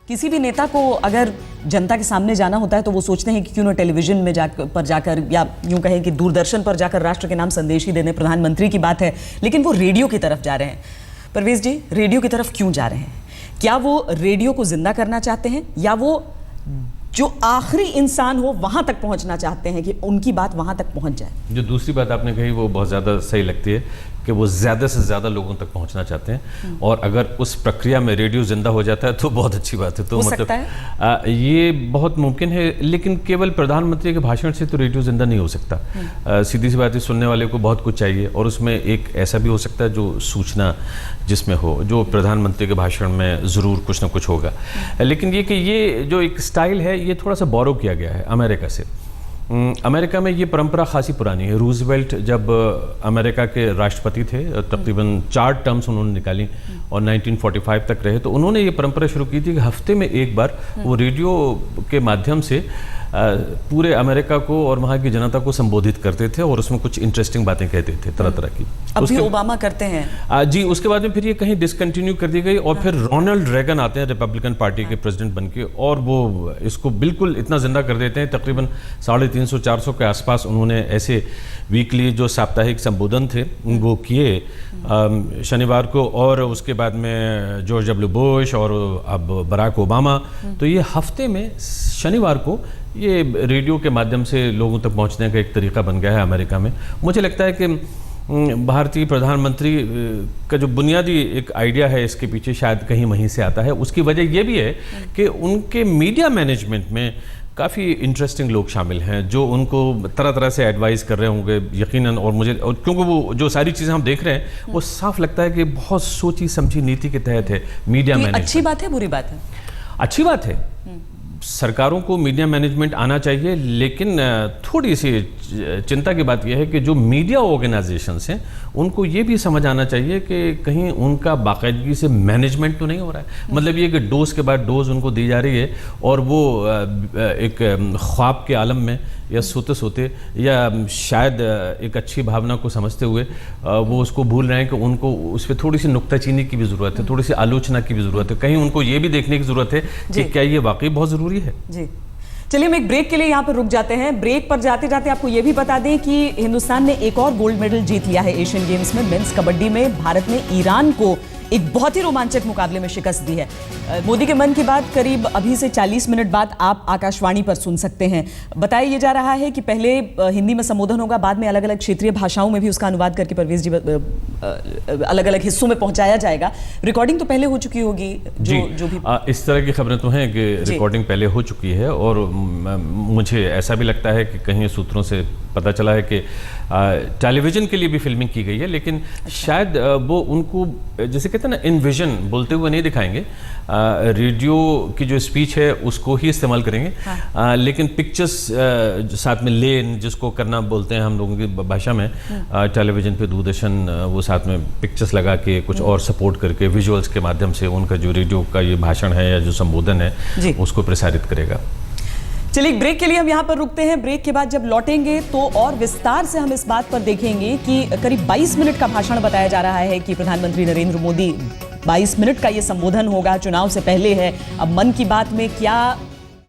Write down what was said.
किसी भी नेता को अगर जनता के सामने जाना होता है तो वो सोचते हैं कि क्यों ना टेलीविजन में पर जाकर या यूं कहें कि दूरदर्शन पर जाकर राष्ट्र के नाम संदेश ही देने। प्रधानमंत्री की बात है, लेकिन वो रेडियो की तरफ जा रहे हैं। परवेज जी, रेडियो की तरफ क्यों जा रहे हैं? क्या वो रेडियो को जिंदा करना चाहते हैं या वो जो आखिरी इंसान हो वहां तक पहुंचना चाहते हैं कि उनकी बात वहां तक पहुंच जाए? जो दूसरी बात आपने कही वो बहुत ज़्यादा सही लगती है कि वो ज़्यादा से ज़्यादा लोगों तक पहुंचना चाहते हैं, और अगर उस प्रक्रिया में रेडियो जिंदा हो जाता है तो बहुत अच्छी बात है। तो मतलब ये बहुत मुमकिन है, लेकिन केवल प्रधानमंत्री के भाषण से तो रेडियो जिंदा नहीं हो सकता। सीधी सी बात है, सुनने वाले को बहुत कुछ चाहिए, और उसमें एक ऐसा भी हो सकता है जो सूचना जिसमें हो, जो प्रधानमंत्री के भाषण में ज़रूर कुछ ना कुछ होगा। लेकिन ये कि ये जो एक स्टाइल है ये थोड़ा सा बोरो किया गया है अमेरिका से। अमेरिका में ये परंपरा खासी पुरानी है। रूजवेल्ट जब अमेरिका के राष्ट्रपति थे, तकरीबन 4 टर्म्स उन्होंने निकाली और 1945 तक रहे, तो उन्होंने ये परंपरा शुरू की थी कि हफ्ते में एक बार वो रेडियो के माध्यम से पूरे अमेरिका को और वहाँ की जनता को संबोधित करते थे और उसमें कुछ इंटरेस्टिंग बातें कहते थे तरह तरह की। अब भी ओबामा करते हैं जी। उसके बाद में फिर ये कहीं डिसकंटिन्यू कर दी गई, और फिर रोनाल्ड रेगन आते हैं रिपब्लिकन पार्टी के प्रेसिडेंट बनके, और वो इसको बिल्कुल इतना जिंदा कर देते हैं। तकरीबन 350-400 के आसपास उन्होंने ऐसे वीकली जो साप्ताहिक संबोधन थे वो किए शनिवार को, और उसके बाद में जॉर्ज डब्ल्यू बुश और अब बराक ओबामा। तो ये हफ्ते में शनिवार को ये रेडियो के माध्यम से लोगों तक पहुंचने का एक तरीका बन गया है अमेरिका में। मुझे लगता है कि भारतीय प्रधानमंत्री का जो बुनियादी एक आइडिया है इसके पीछे शायद कहीं वहीं से आता है। उसकी वजह ये भी है कि उनके मीडिया मैनेजमेंट में काफ़ी इंटरेस्टिंग लोग शामिल हैं जो उनको तरह तरह से एडवाइस कर रहे होंगे यकीनन। और क्योंकि वो जो सारी चीज़ें हम देख रहे हैं वो साफ लगता है कि बहुत सोची समझी नीति के तहत है मीडिया मैनेजमेंट। अच्छी बात है, बुरी बात है? अच्छी बात है। सरकारों को मीडिया मैनेजमेंट आना चाहिए, लेकिन थोड़ी सी चिंता की बात यह है कि जो मीडिया ऑर्गेनाइजेशंस हैं उनको ये भी समझ आना चाहिए कि कहीं उनका बाकायदगी से मैनेजमेंट तो नहीं हो रहा है। मतलब ये कि डोज के बाद डोज उनको दी जा रही है और वो एक ख्वाब के आलम में या सोते सोते या शायद एक अच्छी भावना को समझते हुए वो उसको भूल रहे हैं कि उनको उस पर थोड़ी सी नुक्ताचीनी की भी ज़रूरत है, थोड़ी सी आलोचना की भी ज़रूरत है। कहीं उनको ये भी देखने की ज़रूरत है कि क्या ये वाकई बहुत ज़रूरी है। जी चलिए, हम एक ब्रेक के लिए यहाँ पर रुक जाते हैं। ब्रेक पर जाते जाते आपको ये भी बता दें कि हिंदुस्तान ने एक और गोल्ड मेडल जीत लिया है एशियन गेम्स में। मेंस कबड्डी में भारत ने ईरान को एक बहुत ही रोमांचक मुकाबले में शिकस्त दी है। मोदी के मन की बात करीब अभी से 40 मिनट बाद आप आकाशवाणी पर सुन सकते हैं। बताया ये जा रहा है कि पहले हिंदी में संबोधन होगा, बाद में अलग अलग क्षेत्रीय भाषाओं में भी उसका अनुवाद करके परवेज जी अलग अलग हिस्सों में पहुंचाया जाएगा। रिकॉर्डिंग तो पहले हो चुकी होगी जो भी इस तरह की खबरें तो हैं कि रिकॉर्डिंग पहले हो चुकी है, और मुझे ऐसा भी लगता है कि कहीं सूत्रों से पता चला है कि टेलीविज़न के लिए भी फिल्मिंग की गई है, लेकिन शायद वो उनको जैसे कहते हैं ना इनविजन बोलते हुए नहीं दिखाएंगे। रेडियो की जो स्पीच है उसको ही इस्तेमाल करेंगे। लेकिन पिक्चर्स साथ में लेन जिसको करना बोलते हैं हम लोगों की भाषा में, टेलीविज़न पे दूरदर्शन वो साथ में पिक्चर्स लगा के कुछ और सपोर्ट करके विजुअल्स के माध्यम से उनका जो रेडियो का ये भाषण है या जो संबोधन है उसको प्रसारित करेगा। चलिए, एक ब्रेक के लिए हम यहाँ पर रुकते हैं। ब्रेक के बाद जब लौटेंगे तो और विस्तार से हम इस बात पर देखेंगे कि करीब 22 मिनट का भाषण बताया जा रहा है कि प्रधानमंत्री नरेंद्र मोदी 22 मिनट का ये संबोधन होगा, चुनाव से पहले है। अब मन की बात में क्या